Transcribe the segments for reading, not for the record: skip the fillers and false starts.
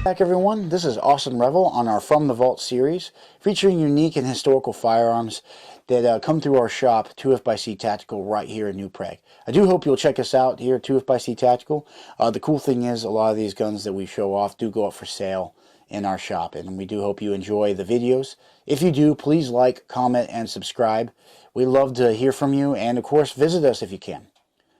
Back everyone, this is Awesome Reville on our From the Vault series, featuring unique and historical firearms that come through our shop, 2FxC Tactical, right here in New Prague. I do hope you'll check us out here at 2FxC Tactical. The cool thing is a lot of these guns that we show off do go up for sale in our shop, and we do hope you enjoy the videos. If you do, please like, comment, and subscribe. We love to hear from you, and of course visit us if you can.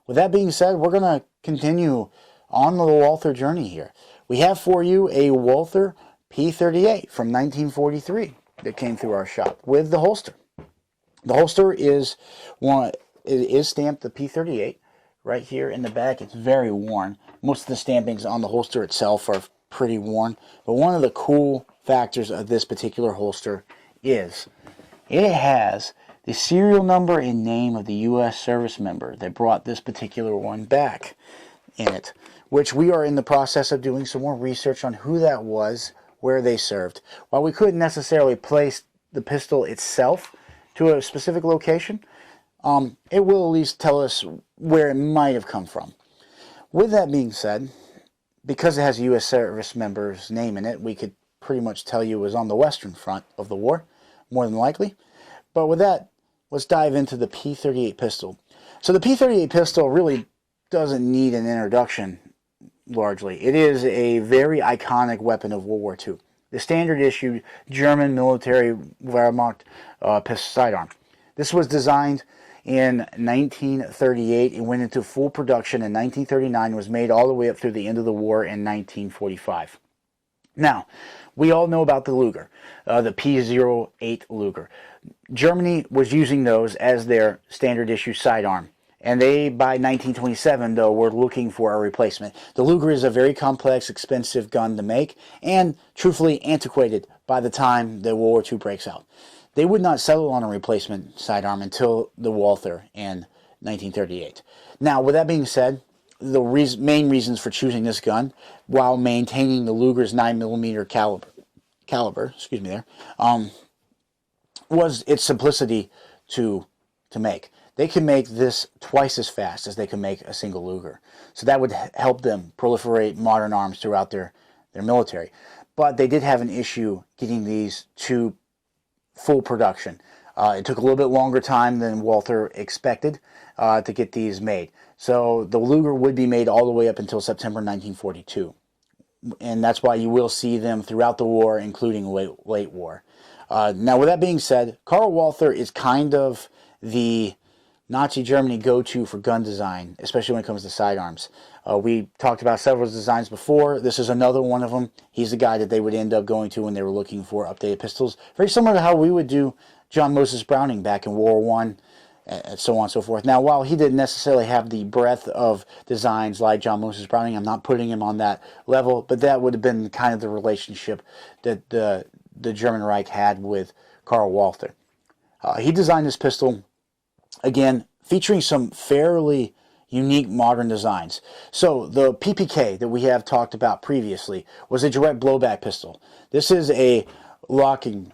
With that being said, we're going to continue on the Walther journey here. We have for you a Walther P38 from 1943 that came through our shop with the holster. The holster is stamped the P38 right here in the back. It's very worn. Most of the stampings on the holster itself are pretty worn, but one of the cool factors of this particular holster is it has the serial number and name of the U.S. service member that brought this particular one back in it, which we are in the process of doing some more research on who that was, where they served. While we couldn't necessarily place the pistol itself to a specific location, it will at least tell us where it might have come from. With that being said, because it has a U.S. service member's name in it, we could pretty much tell you it was on the Western Front of the war, more than likely. But with that, let's dive into the P38 pistol. So the P38 pistol really doesn't need an introduction, largely. It is a very iconic weapon of World War II. The standard issue German military Wehrmacht pistol sidearm. This was designed in 1938 and went into full production in 1939, was made all the way up through the end of the war in 1945. Now, we all know about the Luger, the P08 Luger. Germany was using those as their standard issue sidearm. And they, by 1927, though, were looking for a replacement. The Luger is a very complex, expensive gun to make, and truthfully antiquated by the time the World War II breaks out. They would not settle on a replacement sidearm until the Walther in 1938. Now, with that being said, the main reasons for choosing this gun, while maintaining the Luger's 9mm caliber, was its simplicity to make. They can make this twice as fast as they can make a single Luger. So that would help them proliferate modern arms throughout their military. But they did have an issue getting these to full production. It took a little bit longer time than Walther expected to get these made. So the Luger would be made all the way up until September 1942. And that's why you will see them throughout the war, including late war. Now, with that being said, Karl Walther is kind of the Nazi Germany go-to for gun design, especially when it comes to sidearms. We talked about several designs before. This is another one of them. He's the guy that they would end up going to when they were looking for updated pistols. Very similar to how we would do John Moses Browning back in World War I, and so on and so forth. Now, while he didn't necessarily have the breadth of designs like John Moses Browning, I'm not putting him on that level, but that would have been kind of the relationship that the German Reich had with Karl Walther. He designed this pistol, again, featuring some fairly unique modern designs. So the PPK that we have talked about previously was a direct blowback pistol. This is a locking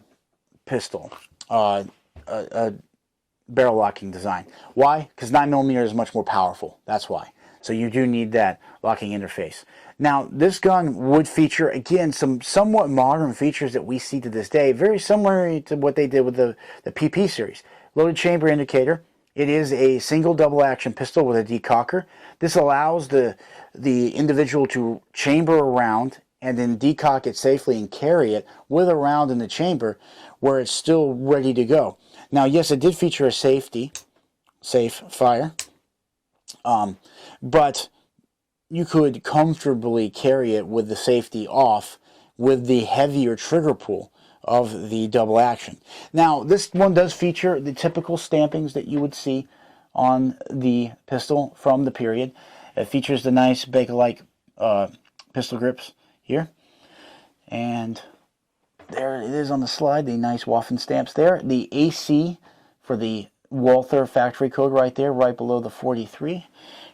pistol, a barrel locking design. Why? Because 9mm is much more powerful. That's why. So you do need that locking interface. Now, this gun would feature, again, some somewhat modern features that we see to this day, very similar to what they did with the PP series. Loaded chamber indicator. It is a single double action pistol with a decocker. This allows the individual to chamber a round and then decock it safely and carry it with a round in the chamber where it's still ready to go. Now, yes, it did feature a safe fire, but you could comfortably carry it with the safety off with the heavier trigger pull of the double action. Now, this one does feature the typical stampings that you would see on the pistol from the period. It features the nice Bakelite pistol grips here, and there it is on the slide, the nice Waffen stamps there. The AC for the Walther factory code right there, right below the 43,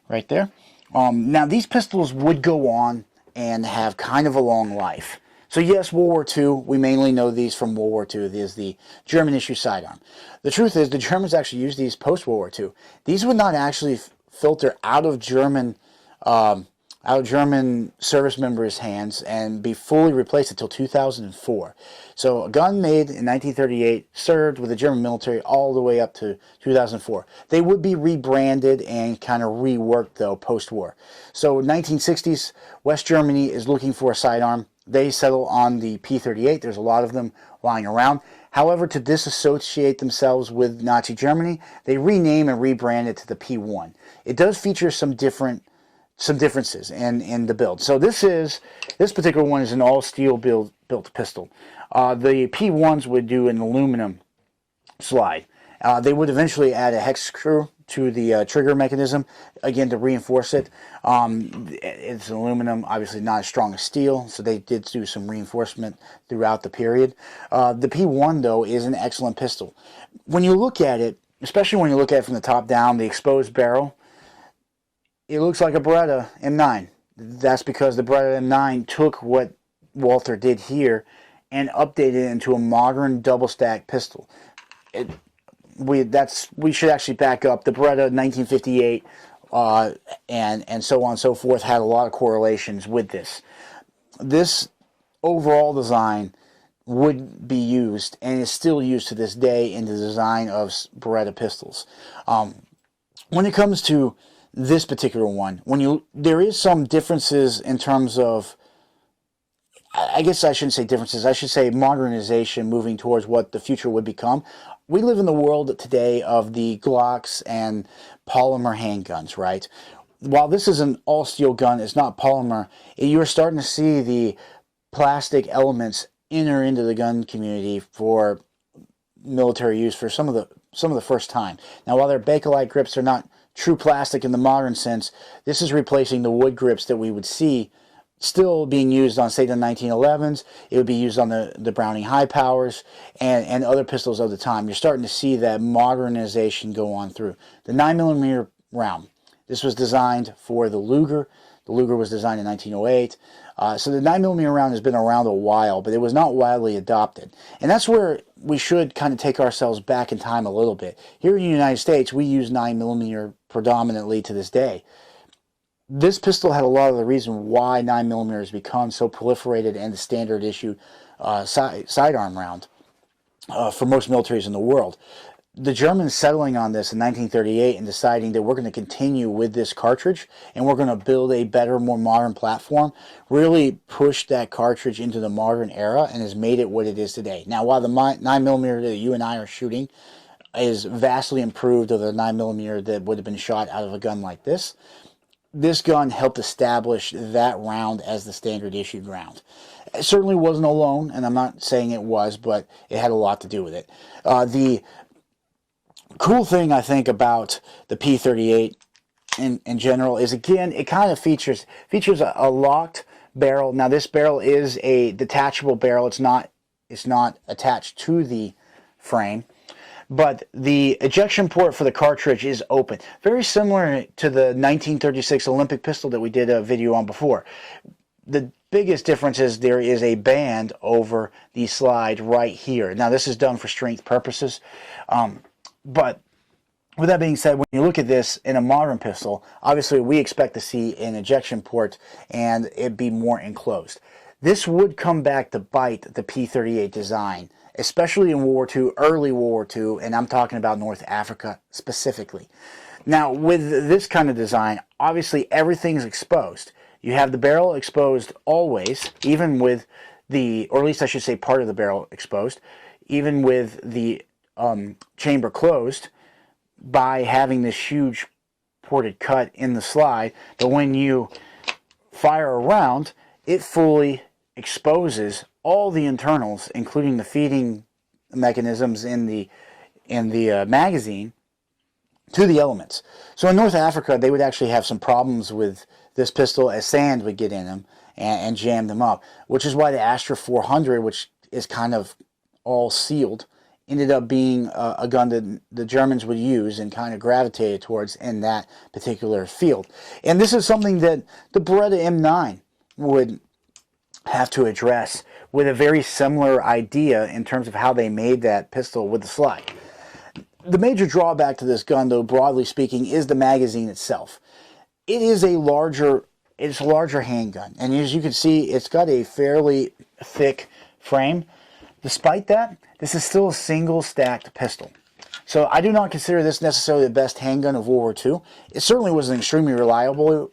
right there. Now, these pistols would go on and have kind of a long life. So yes, World War II, we mainly know these from World War II. There's the German issue sidearm. The truth is, the Germans actually used these post-World War II. These would not actually filter out of German, I out of German service members' hands and be fully replaced until 2004. So a gun made in 1938 served with the German military all the way up to 2004. They would be rebranded and kind of reworked though post-war. So 1960s, West Germany is looking for a sidearm. They settle on the P38. There's a lot of them lying around. However, to disassociate themselves with Nazi Germany, they rename and rebrand it to the P1. It does feature some differences in the build. So this particular one is an all-steel built pistol. The P1s would do an aluminum slide. They would eventually add a hex screw to the trigger mechanism, again to reinforce it. It's aluminum, obviously not as strong as steel, so they did do some reinforcement throughout the period. The P1 though is an excellent pistol. When you look at it, especially when you look at it from the top down, the exposed barrel, it looks like a Beretta M9. That's because the Beretta M9 took what Walther did here and updated it into a modern double stack pistol. We should actually back up. The Beretta 1958 and so on and so forth had a lot of correlations with this. This overall design would be used and is still used to this day in the design of Beretta pistols. When it comes to this particular one, there is some differences in terms of, I guess I shouldn't say differences, I should say modernization, moving towards what the future would become. We live in the world today of the Glocks and polymer handguns, right? While this is an all-steel gun, it's not polymer, you're starting to see the plastic elements enter into the gun community for military use for some of the first time. Now, while they're Bakelite grips, they're not true plastic in the modern sense. This is replacing the wood grips that we would see still being used on, say, the 1911s. It would be used on the Browning high powers and other pistols of the time. You're starting to see that modernization go on through. The 9mm round. This was designed for the Luger. The Luger was designed in 1908. So the 9mm round has been around a while, but it was not widely adopted. And that's where we should kind of take ourselves back in time a little bit. Here in the United States, we use 9mm predominantly to this day. This pistol had a lot of the reason why 9mm has become so proliferated and the standard issue sidearm round for most militaries in the world. The Germans settling on this in 1938 and deciding that we're going to continue with this cartridge and we're going to build a better, more modern platform, really pushed that cartridge into the modern era and has made it what it is today. Now, while the 9mm that you and I are shooting is vastly improved over the 9mm that would have been shot out of a gun like this, this gun helped establish that round as the standard issued round. It certainly wasn't alone, and I'm not saying it was, but it had a lot to do with it. The cool thing, I think, about the P38 in general is, again, it kind of features a locked barrel. Now, this barrel is a detachable barrel. It's not attached to the frame. But the ejection port for the cartridge is open. Very similar to the 1936 Olympic pistol that we did a video on before. The biggest difference is there is a band over the slide right here. Now, this is done for strength purposes. But with that being said, when you look at this in a modern pistol, obviously we expect to see an ejection port and it be more enclosed. This would come back to bite the P38 design, especially in World War II, early World War II, and I'm talking about North Africa specifically. Now, with this kind of design, obviously everything's exposed. You have the barrel exposed always, even with or at least I should say part of the barrel exposed, even with the chamber closed by having this huge ported cut in the slide. But when you fire a round, it fully exposes all the internals, including the feeding mechanisms in the magazine, to the elements. So in North Africa, they would actually have some problems with this pistol as sand would get in them and jam them up, which is why the Astra 400, which is kind of all sealed, ended up being a gun that the Germans would use and kind of gravitated towards in that particular field. And this is something that the Beretta M9 would have to address with a very similar idea in terms of how they made that pistol with the slide. The major drawback to this gun, though, broadly speaking, is the magazine itself. It is a larger it's a larger handgun. And as you can see, it's got a fairly thick frame. Despite that, this is still a single stacked pistol. So I do not consider this necessarily the best handgun of World War II. It certainly was an extremely reliable,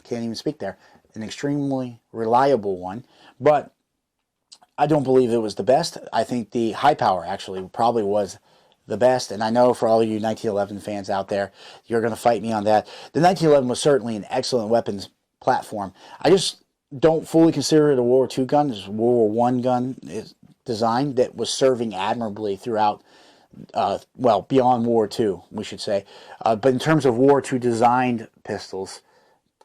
can't even speak there, an extremely reliable one, but I don't believe it was the best. I think the high power actually probably was the best, and I know for all you 1911 fans out there, you're going to fight me on that. The 1911 was certainly an excellent weapons platform. I just don't fully consider it a World War II gun. It's a World War I gun design that was serving admirably throughout, well, beyond World War II, we should say. But in terms of World War II designed pistols,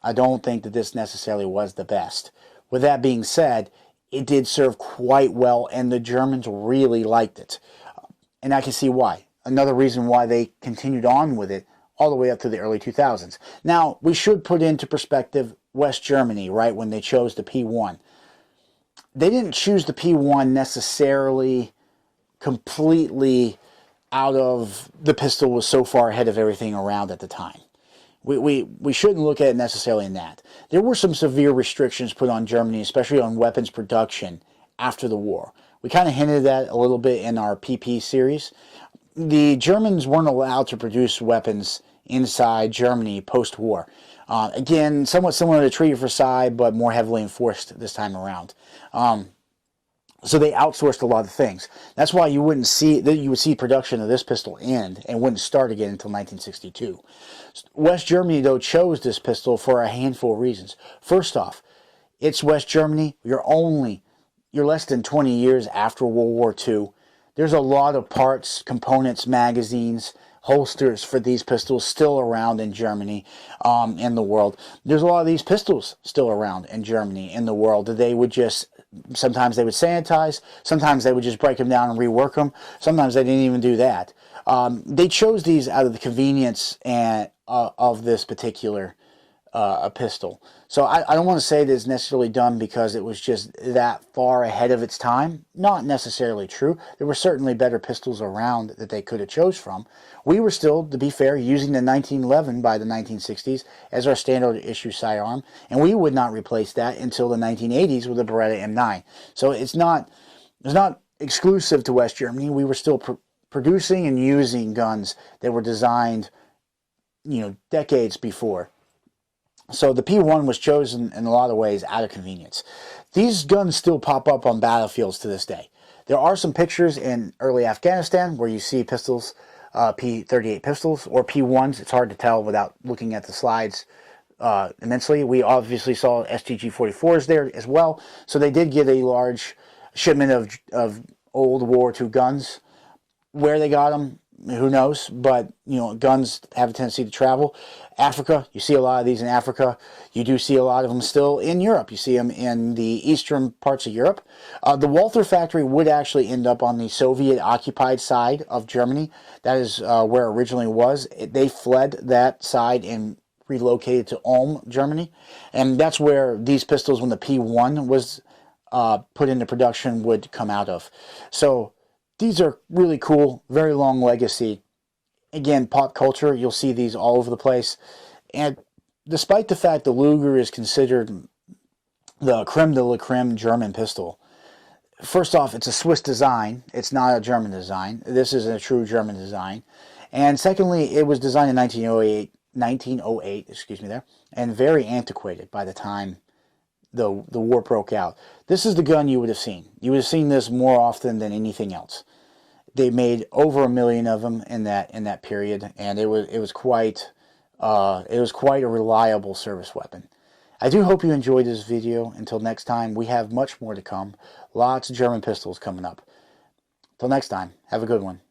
I don't think that this necessarily was the best. With that being said, it did serve quite well, and the Germans really liked it. And I can see why. Another reason why they continued on with it all the way up to the early 2000s. Now, we should put into perspective West Germany, right, when they chose the P1. They didn't choose the P1 necessarily completely out of the pistol was so far ahead of everything around at the time. We shouldn't look at it necessarily in that. There were some severe restrictions put on Germany, especially on weapons production after the war. We kind of hinted at a little bit in our PP series. The Germans weren't allowed to produce weapons inside Germany post-war. Again, somewhat similar to Treaty of Versailles, but more heavily enforced this time around. So they outsourced a lot of things. That's why you would see production of this pistol end and wouldn't start again until 1962. West Germany, though, chose this pistol for a handful of reasons. First off, it's West Germany. You're less than 20 years after World War II. There's a lot of parts, components, magazines, holsters for these pistols still around in Germany, in the world. There's a lot of these pistols still around in Germany, in the world. They would just, sometimes they would sanitize, sometimes they would just break them down and rework them. Sometimes they didn't even do that. They chose these out of the convenience of this particular pistol. So I don't want to say that it's necessarily done because it was just that far ahead of its time. Not necessarily true. There were certainly better pistols around that they could have chose from. We were still, to be fair, using the 1911 by the 1960s as our standard issue sidearm, and we would not replace that until the 1980s with the Beretta M9. So it's not exclusive to West Germany. We were still producing and using guns that were designed, decades before. So the P1 was chosen in a lot of ways out of convenience. These guns still pop up on battlefields to this day. There are some pictures in early Afghanistan where you see pistols, P38 pistols, or P1s. It's hard to tell without looking at the slides immensely. We obviously saw STG-44s there as well. So they did get a large shipment of old World War II guns. Where they got them, who knows, but guns have a tendency to travel. Africa, you see a lot of these in Africa. You do see a lot of them still in Europe. You see them in the eastern parts of Europe. The Walther factory would actually end up on the Soviet-occupied side of Germany. That is where it originally was. They fled that side and relocated to Ulm, Germany. And that's where these pistols, when the P1 was put into production, would come out of. So these are really cool, very long legacy. Again, pop culture, you'll see these all over the place. And despite the fact the Luger is considered the creme de la creme German pistol, first off, it's a Swiss design. It's not a German design. This is a true German design. And secondly, it was designed in 1908, excuse me there, and very antiquated by the time the war broke out. This is the gun you would have seen. You would have seen this more often than anything else. They made over 1 million of them in that period, and it was quite a reliable service weapon. I do hope you enjoyed this video. Until next time, we have much more to come. Lots of German pistols coming up. Till next time, have a good one.